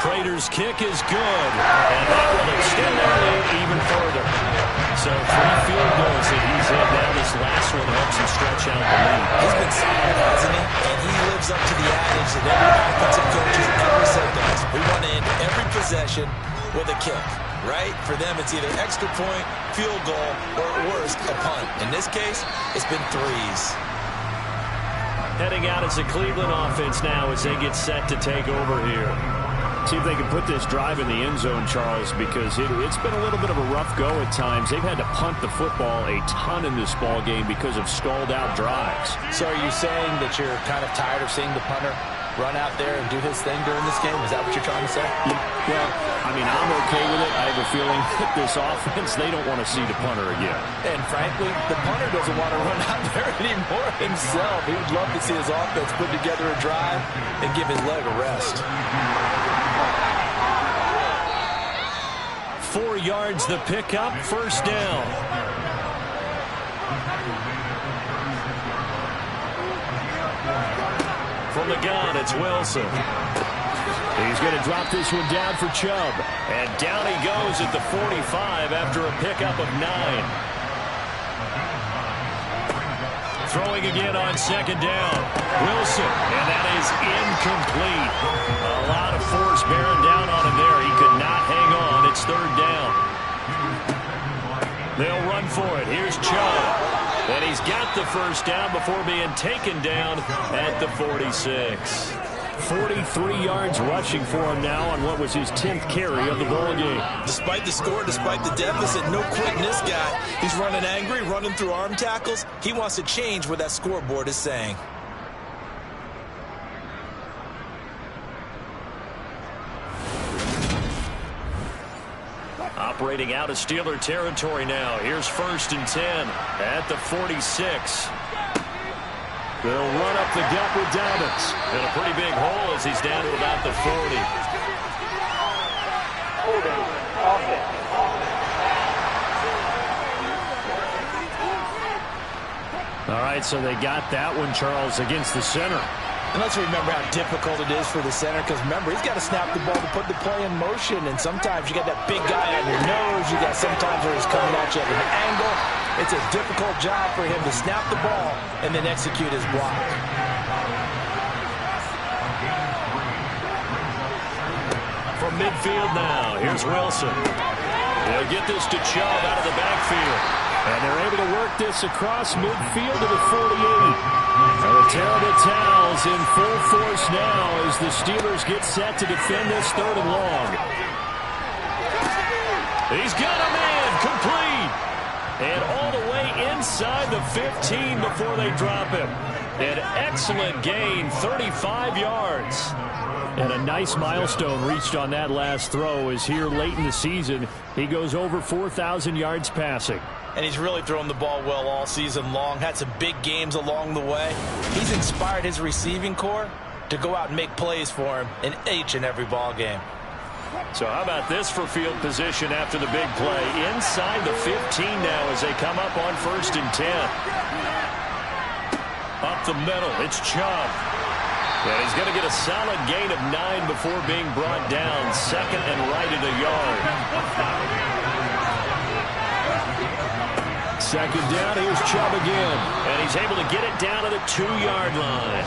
Prater's kick is good, and that will extend their lead even further. So 3 field goals that he's hit now. This last one helps him stretch out the lead. He's been solid, hasn't he? And he lives up to the adage that every offensive coach has ever said to us. We want to end every possession with a kick. Right? For them, it's either extra point, field goal, or at worst, a punt. In this case, it's been 3s. Heading out as a Cleveland offense now as they get set to take over here. See if they can put this drive in the end zone, Charles, because it's been a little bit of a rough go at times. They've had to punt the football a ton in this ball game because of stalled-out drives. So are you saying that you're kind of tired of seeing the punter run out there and do his thing during this game? Is that what you're trying to say? Well, I mean, I'm okay with it. I have a feeling that this offense, they don't want to see the punter again. And frankly, the punter doesn't want to run out there anymore himself. He would love to see his offense put together a drive and give his leg a rest. 4 yards the pickup, 1st down. From the gun, it's Wilson. He's going to drop this one down for Chubb. And down he goes at the 45 after a pickup of 9. Throwing again on 2nd down. Wilson, and that is incomplete. A lot of force bearing down on him there. He could not hang on. It's 3rd down. They'll run for it. Here's Chubb. And he's got the 1st down before being taken down at the 46. 43 yards rushing for him now on what was his 10th carry of the ball game. Despite the score, despite the deficit, no quitting this guy. He's running angry, running through arm tackles. He wants to change what that scoreboard is saying. Operating out of Steeler territory now. Here's 1st and 10 at the 46. They'll run up the gut with Dobbins. And a pretty big hole as he's down to about the 40. All right, so they got that one, Charles, against the center. And let's remember how difficult it is for the center, because remember, he's got to snap the ball to put the play in motion, and sometimes you got that big guy on your nose. You got sometimes where he's coming at you at an angle. It's a difficult job for him to snap the ball and then execute his block. From midfield now, here's Wilson. They'll get this to Chubb out of the backfield. And they're able to work this across midfield to the 48. And the terrible towels in full force now as the Steelers get set to defend this 3rd and long. He's got a man complete. And all the way inside the 15 before they drop him. An excellent gain, 35 yards. And a nice milestone reached on that last throw as here late in the season, he goes over 4,000 yards passing. And he's really thrown the ball well all season long. Had some big games along the way. He's inspired his receiving corps to go out and make plays for him in each and every ball game. So how about this for field position after the big play? Inside the 15 now as they come up on 1st and 10. Up the middle, it's Chubb. And he's going to get a solid gain of 9 before being brought down. 2nd and right at a yard. 2nd down, here's Chubb again. And he's able to get it down to the 2-yard line.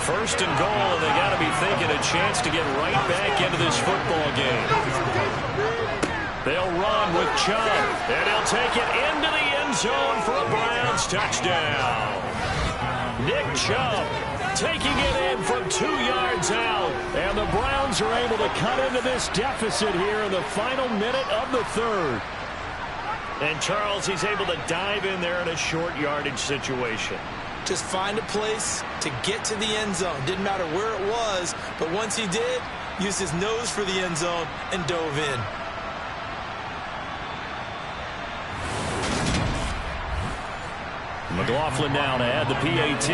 1st and goal, and they got to be thinking a chance to get right back into this football game. They'll run with Chubb, and he'll take it into the end zone for a Browns touchdown. Nick Chubb taking it in from 2 yards out. And the Browns are able to cut into this deficit here in the final minute of the third. And Charles, he's able to dive in there in a short yardage situation. Just find a place to get to the end zone. Didn't matter where it was, but once he did, used his nose for the end zone and dove in. McLaughlin now to add the PAT.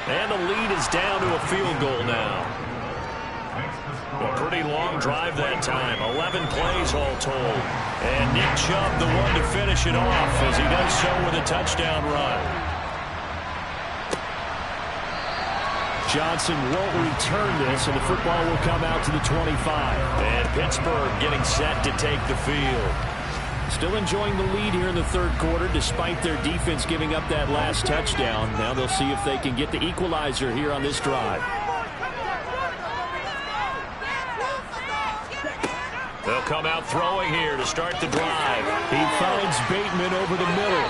And the lead is down to a field goal now. A pretty long drive that time. 11 plays all told. And Nick Chubb the one to finish it off as he does so with a touchdown run. Johnson won't return this, and the football will come out to the 25. And Pittsburgh getting set to take the field. Still enjoying the lead here in the third quarter, despite their defense giving up that last touchdown. Now they'll see if they can get the equalizer here on this drive. They'll come out throwing here to start the drive. He finds Bateman over the middle.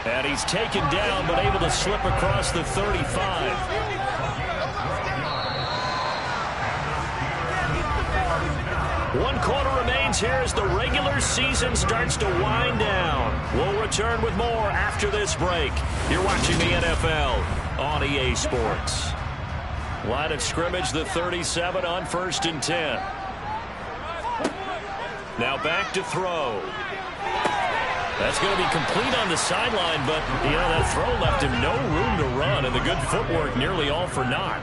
And he's taken down, but able to slip across the 35. 1 quarter remains here as the regular season starts to wind down. We'll return with more after this break. You're watching the NFL on EA Sports. Line of scrimmage, the 37 on 1st and 10. Now back to throw. That's going to be complete on the sideline, but, that throw left him no room to run, and the good footwork nearly all for naught.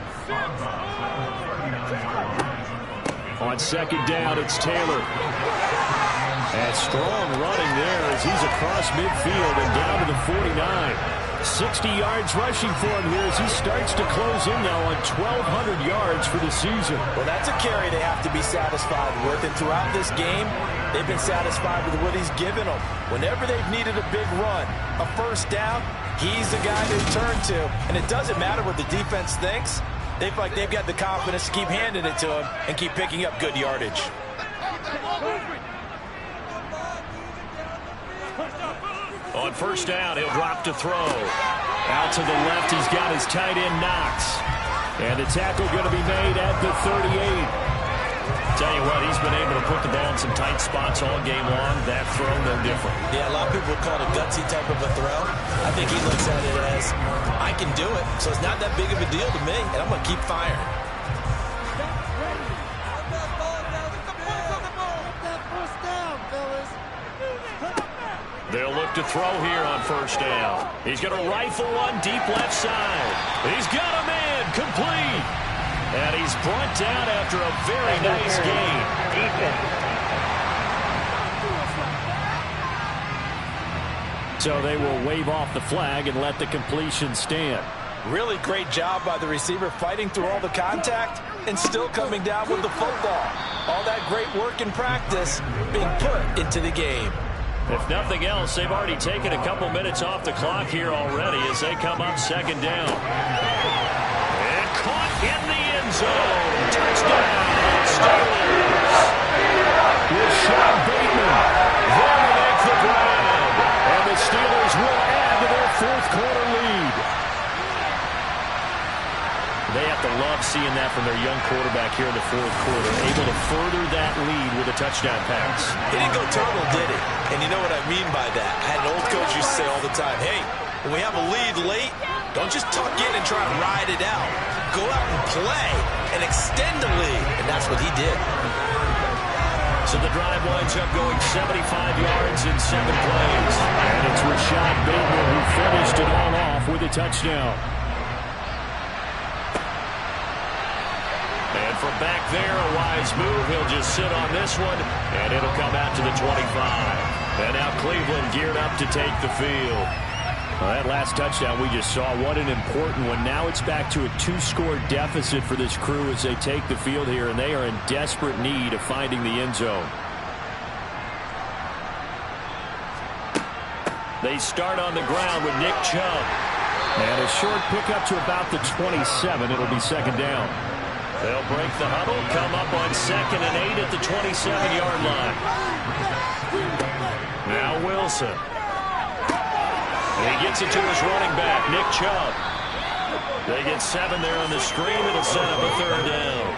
On 2nd down, it's Taylor. And strong running there as he's across midfield and down to the 49. 60 yards rushing for him here as he starts to close in now on 1,200 yards for the season. Well, that's a carry they have to be satisfied with. And throughout this game, they've been satisfied with what he's given them. Whenever they've needed a big run, a first down, he's the guy they turn to. And it doesn't matter what the defense thinks. They feel like they've got the confidence to keep handing it to him and keep picking up good yardage. On 1st down, he'll drop to throw. Out to the left, he's got his tight end, Knox. And the tackle going to be made at the 38. Tell you what, he's been able to put the ball in some tight spots all game long. That throw, no different. Yeah, a lot of people would call it a gutsy type of a throw. I think he looks at it as, I can do it, so it's not that big of a deal to me, and I'm going to keep firing. They'll look to throw here on 1st down. He's going to rifle one deep left side. He's got a man complete. And he's brought down after a very nice game. So they will wave off the flag and let the completion stand. Really great job by the receiver fighting through all the contact and still coming down with the football. All that great work in practice being put into the game. If nothing else, they've already taken a couple minutes off the clock here already as they come up 2nd down. And caught in the end zone. Touchdown, Steelers. Rashad Bateman there to make the grab. And the Steelers will add to their 4th quarter lead. They have to love seeing that from their young quarterback here in the 4th quarter, able to further that lead with a touchdown pass. He didn't go turtle, did he? And you know what I mean by that. I had an old coach used to say all the time, hey, when we have a lead late, don't just tuck in and try to ride it out. Go out and play and extend the lead. And that's what he did. So the drive winds up going 75 yards in 7 plays. And it's Rashad Bateman who finished it all off with a touchdown. And from back there, a wise move. He'll just sit on this one, and it'll come out to the 25. And now Cleveland geared up to take the field. Well, that last touchdown we just saw, what an important one. Now it's back to a 2-score deficit for this crew as they take the field here, and they are in desperate need of finding the end zone. They start on the ground with Nick Chubb. And a short pickup to about the 27. It'll be 2nd down. They'll break the huddle, come up on 2nd and 8 at the 27-yard line. Wilson. He gets it to his running back, Nick Chubb. They get 7 there on the screen. It'll set up a 3rd down.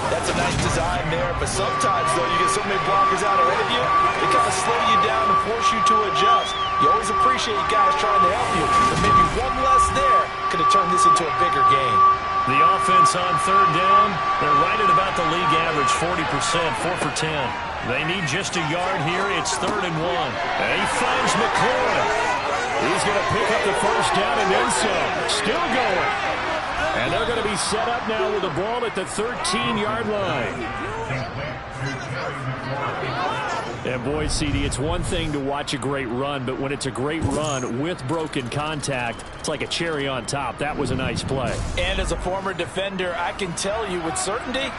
That's a nice design there, but sometimes, though, you get so many blockers out ahead of you, they kind of slow you down and force you to adjust. You always appreciate guys trying to help you, but maybe one less there could have turned this into a bigger game. The offense on 3rd down, they're right at about the league average, 40%, 4 for 10. They need just a yard here. It's 3rd and 1. And he finds McLaurin. He's going to pick up the 1st down and then some. Still going. And they're going to be set up now with the ball at the 13-yard line. And boy, CD, it's one thing to watch a great run, but when it's a great run with broken contact, it's like a cherry on top. That was a nice play. And as a former defender, I can tell you with certainty,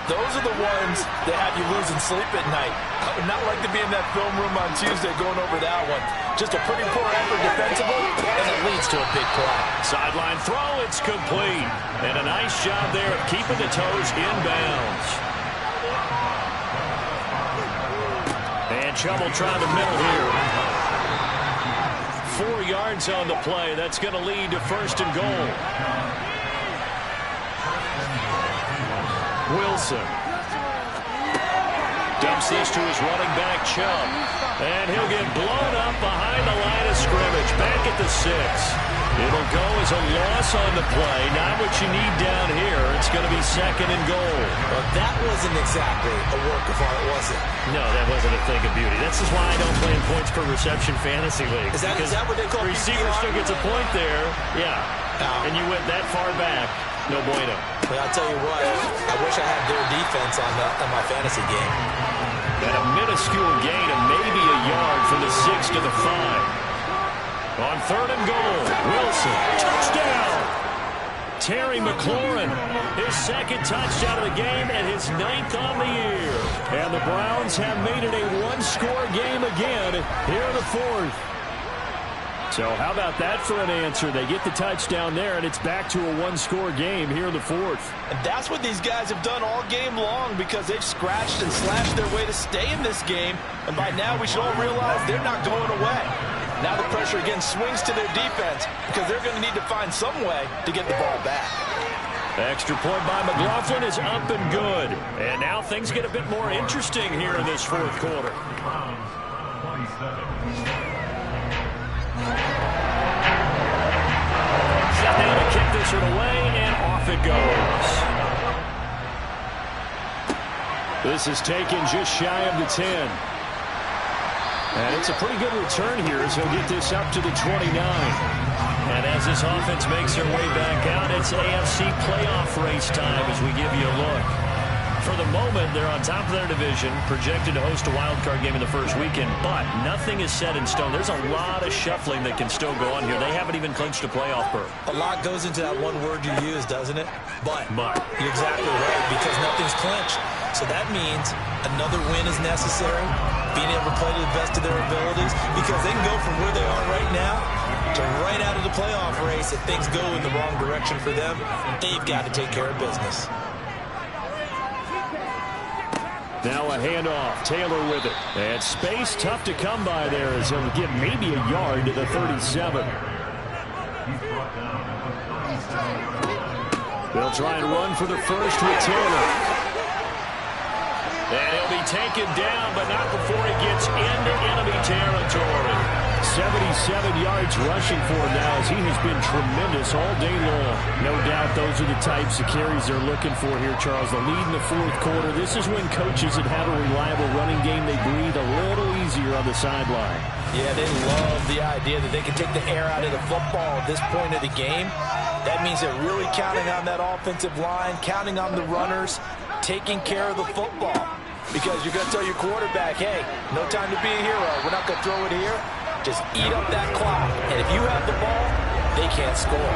those are the ones that have you losing sleep at night. I would not like to be in that film room on Tuesday going over that one. Just a pretty poor effort defensively, and it leads to a big play. Sideline throw, it's complete. And a nice job there of keeping the toes inbounds. And Chubb will try the middle here. 4 yards on the play. That's going to lead to 1st and goal. Wilson dumps this to his running back, Chubb. And he'll get blown up behind the line of scrimmage. Back at the 6. It'll go as a loss on the play. Not what you need down here. It's going to be 2nd and goal. Well, that wasn't exactly a work of art, was it? No, that wasn't a thing of beauty. This is why I don't play in points per reception fantasy league. Is that what they call receiver still gets a point there. Yeah. And you went that far back. No bueno. Well, I'll tell you what. I wish I had their defense on my fantasy game. And a minuscule gain of maybe a yard from the 6 to the 5. On 3rd and goal, Wilson, touchdown! Terry McLaurin, his 2nd touchdown of the game and his 9th on the year. And the Browns have made it a 1-score game again here in the 4th. So how about that for an answer? They get the touchdown there, and it's back to a 1-score game here in the 4th. And that's what these guys have done all game long because they've scratched and slashed their way to stay in this game. And by now, we should all realize they're not going away. Now the pressure again swings to their defense because they're going to need to find some way to get the ball back. Extra point by McLaughlin is up and good. And now things get a bit more interesting here in this 4th quarter. Shut down to kick this one away, and off it goes. This is taken just shy of the 10. And it's a pretty good return here as he'll get this up to the 29. And as this offense makes their way back out, it's AFC playoff race time as we give you a look. For the moment, they're on top of their division, projected to host a wild-card game in the first weekend, but nothing is set in stone. There's a lot of shuffling that can still go on here. They haven't even clinched a playoff berth. A lot goes into that one word you use, doesn't it? But. You're exactly right, because nothing's clinched. So that means another win is necessary, being able to play to the best of their abilities, because they can go from where they are right now to right out of the playoff race. If things go in the wrong direction for them, they've got to take care of business. Now a handoff. Taylor with it. And space tough to come by there as he'll get maybe a yard to the 37. They'll try and run for the first with Taylor. And he'll be taken down, but not before he gets into enemy territory. 77 yards rushing for him now as he has been tremendous all day long. No doubt those are the types of carries they're looking for here, Charles. The lead in the 4th quarter. This is when coaches that have a reliable running game, they breathe a little easier on the sideline. Yeah, they love the idea that they can take the air out of the football at this point of the game. That means they're really counting on that offensive line, counting on the runners, taking care of the football. Because you're going to tell your quarterback, hey, no time to be a hero. We're not going to throw it here. Just eat up that clock. And if you have the ball, they can't score.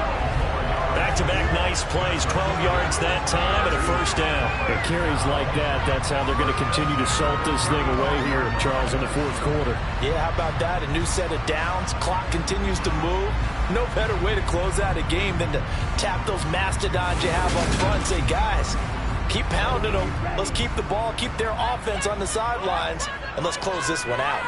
Back-to-back nice plays, 12 yards that time and a first down. The carries like that, that's how they're going to continue to salt this thing away here, Charles, in the 4th quarter. Yeah, how about that? A new set of downs. Clock continues to move. No better way to close out a game than to tap those mastodons you have up front and say, guys, Keep pounding them. Let's keep the ball, keep their offense on the sidelines, and let's close this one out.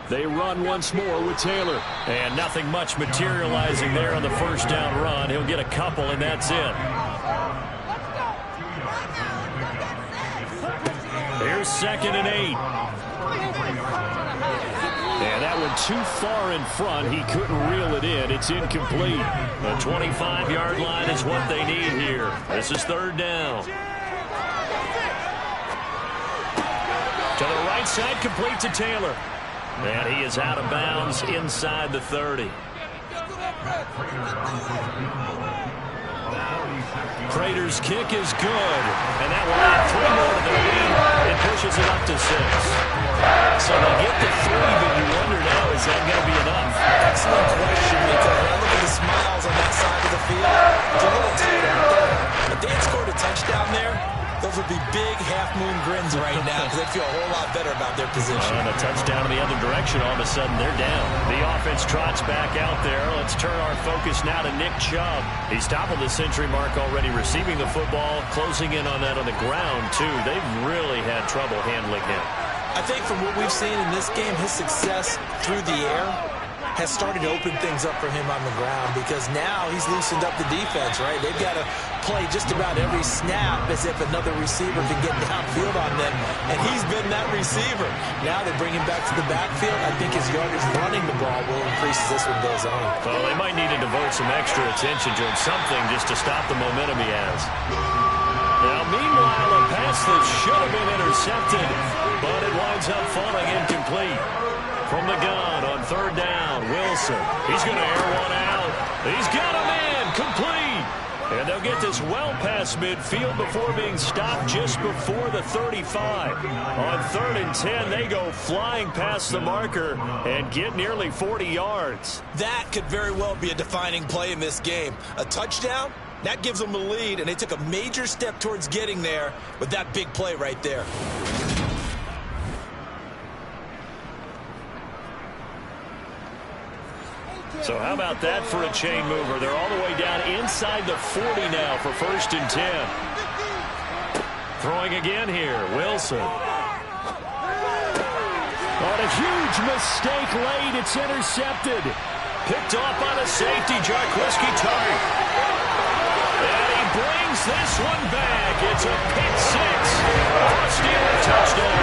They run once more with Taylor. And nothing much materializing there on the first down run. He'll get a couple, and that's it. Here's 2nd and 8. And that one too far in front. He couldn't reel it in. It's incomplete. The 25-yard line is what they need here. This is 3rd down. To the right side, complete to Taylor. And he is out of bounds inside the 30. Prater's kick is good. And that will add 3 more to the lead. It pushes it up to 6. So they get the 3, but you wonder now, is that going to be enough? Excellent question, because when I look at the smiles on that side of the field, it's a little tight out there. If they had scored a touchdown there, those would be big half-moon grins right now because they feel a whole lot better about their position. And a touchdown in the other direction, all of a sudden they're down. The offense trots back out there. Let's turn our focus now to Nick Chubb. He's toppled the century mark already, receiving the football, closing in on that on the ground, too. They've really had trouble handling him. I think from what we've seen in this game, his success through the air has started to open things up for him on the ground because now he's loosened up the defense, right? They've got to play just about every snap as if another receiver can get downfield on them, and he's been that receiver. Now they bring him back to the backfield. I think his yardage running the ball will increase as this one goes on. Well, they might need to devote some extra attention to him, something just to stop the momentum he has. Now, meanwhile, a pass that should have been intercepted, but it winds up falling incomplete. From the gun on 3rd down, Wilson. He's going to air one out. He's got him in, complete. And they'll get this well past midfield before being stopped just before the 35. On 3rd and 10, they go flying past the marker and get nearly 40 yards. That could very well be a defining play in this game. A touchdown, that gives them a lead, and they took a major step towards getting there with that big play right there. So how about that for a chain mover? They're all the way down inside the 40 now for 1st and 10. Throwing again here, Wilson. On a huge mistake late, it's intercepted. Picked off by the safety, Jarquiski Tartt. And he brings this one back. It's a pick 6. A Steeler touchdown.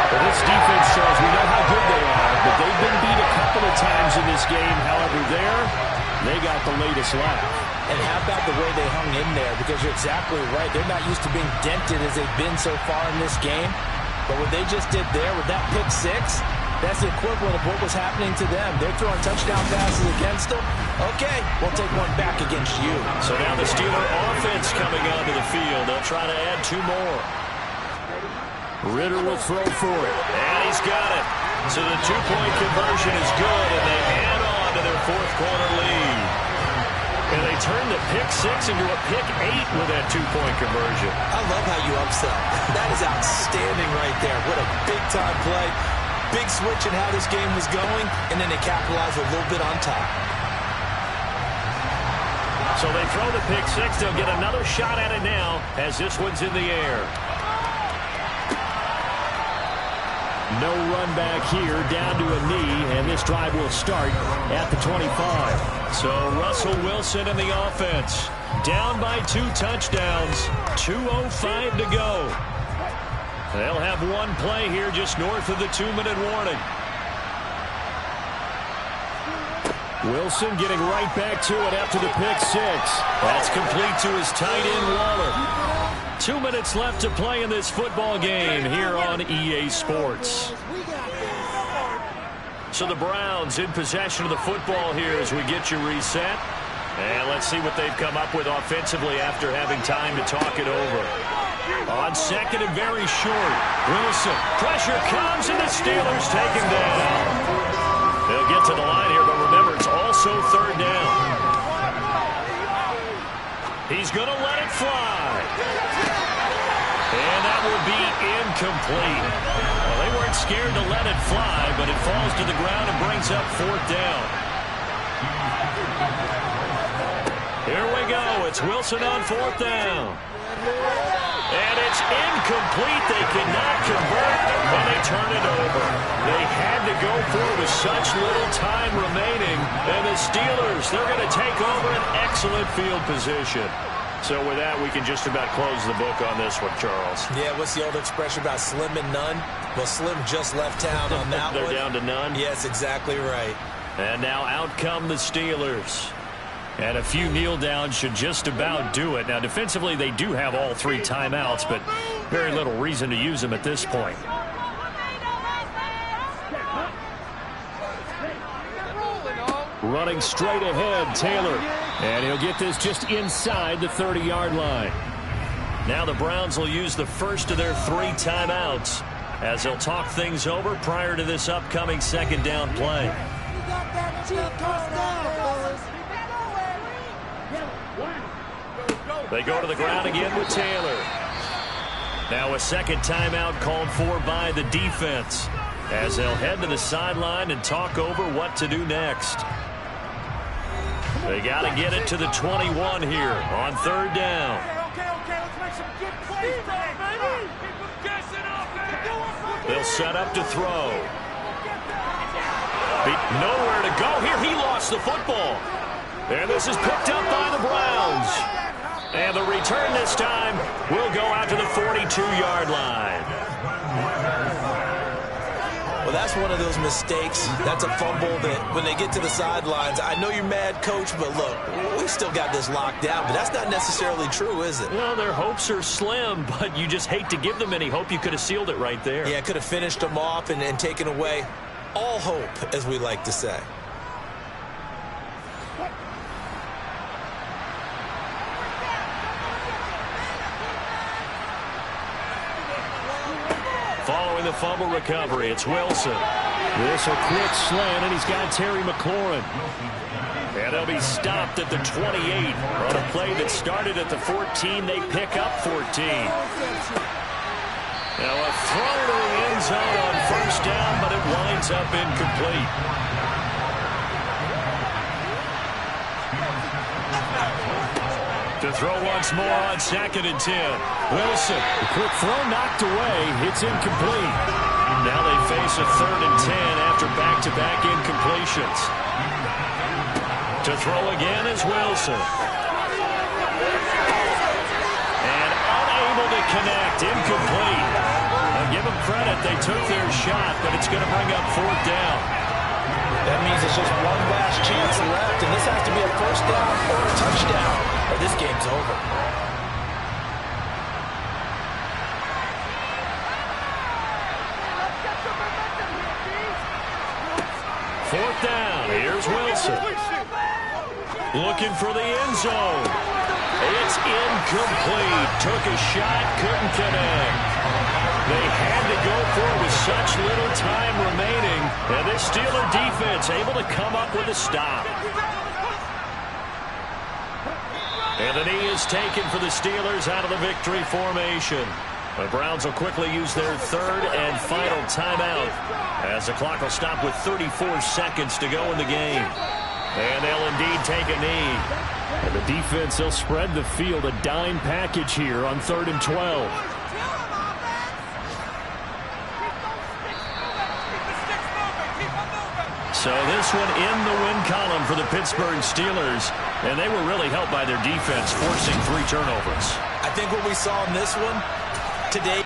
Well, this defense, Charles, we know how good they are, but they've been beat a couple of times in this game. However, they got the latest laugh. And how about the way they hung in there? Because you're exactly right. They're not used to being dented as they've been so far in this game. But what they just did there with that pick 6, that's the equivalent of what was happening to them. They're throwing touchdown passes against them. Okay, we'll take one back against you. So now the Steeler offense coming onto the field. They'll try to add 2 more. Ritter will throw for it. And he's got it. So the 2-point conversion is good, and they add on to their 4th quarter lead. And they turn the pick 6 into a pick 8 with that 2-point conversion. I love how you upsell. That is outstanding right there. What a big-time play. Big switch in how this game was going, and then they capitalize a little bit on top. So they throw the pick 6. They'll get another shot at it now as this one's in the air. No run back here, down to a knee, and this drive will start at the 25. So Russell Wilson in the offense, down by 2 touchdowns, 2:05 to go. They'll have one play here just north of the 2-minute warning. Wilson getting right back to it after the pick 6. That's complete to his tight end, Waller. 2 minutes left to play in this football game here on EA Sports. So the Browns in possession of the football here as we get you reset. And let's see what they've come up with offensively after having time to talk it over. On 2nd and very short, Wilson. Pressure comes, and the Steelers take him down. They'll get to the line here, but remember, it's also 3rd down. He's going to let it fly. And that will be incomplete. Well, they weren't scared to let it fly, but it falls to the ground and brings up 4th down. Here we go. It's Wilson on 4th down. And it's incomplete. They cannot convert, and they turn it over. They had to go for it with such little time remaining. And the Steelers, they're going to take over an excellent field position. So with that, we can just about close the book on this one, Charles. Yeah, what's the old expression about slim and none? Well, Slim just left town on that They're one. down to none? Yes, exactly right. And now out come the Steelers. And a few kneel downs should just about do it. Now, defensively, they do have all 3 timeouts, but very little reason to use them at this point. Running straight ahead, Taylor. And he'll get this just inside the 30-yard line. Now the Browns will use the first of their 3 timeouts as they'll talk things over prior to this upcoming 2nd down play. They go to the ground again with Taylor. Now a 2nd timeout called for by the defense as they'll head to the sideline and talk over what to do next. They got to get it to the 21 here on 3rd down. Let's make some good plays, baby. Keep them guessing up. They'll set up to throw. Nowhere to go here. He lost the football. And this is picked up by the Browns. And the return this time will go out to the 42-yard line. Well, that's one of those mistakes. That's a fumble that when they get to the sidelines, I know you're mad, Coach, but look, we still got this locked down. But that's not necessarily true, is it? Well, their hopes are slim, but you just hate to give them any hope. You could have sealed it right there. Yeah, could have finished them off and taken away all hope, as we like to say. Following the fumble recovery, it's Wilson. This a quick slant, and he's got Terry McLaurin. And they'll be stopped at the 28 on a play that started at the 14. They pick up 14. Now a throw to the end zone on 1st down, but it winds up incomplete. To throw once more on 2nd and 10. Wilson, the quick throw knocked away. It's incomplete. Now they face a 3rd and 10 after back-to-back incompletions. To throw again is Wilson. And unable to connect. Incomplete. Now give them credit. They took their shot, but it's going to bring up 4th down. That means it's just one last chance left, and this has to be a 1st down or a touchdown, or this game's over. 4th down. Here's Wilson. Looking for the end zone. It's incomplete. Took a shot, couldn't connect. They had to go for it with such little time remaining. And this Steeler defense able to come up with a stop. And the knee is taken for the Steelers out of the victory formation. The Browns will quickly use their 3rd and final timeout as the clock will stop with 34 seconds to go in the game. And they'll indeed take a knee. And the defense, they'll spread the field, a dime package here on 3rd and 12. So this one in the win column for the Pittsburgh Steelers. And they were really helped by their defense, forcing 3 turnovers. I think what we saw in this one today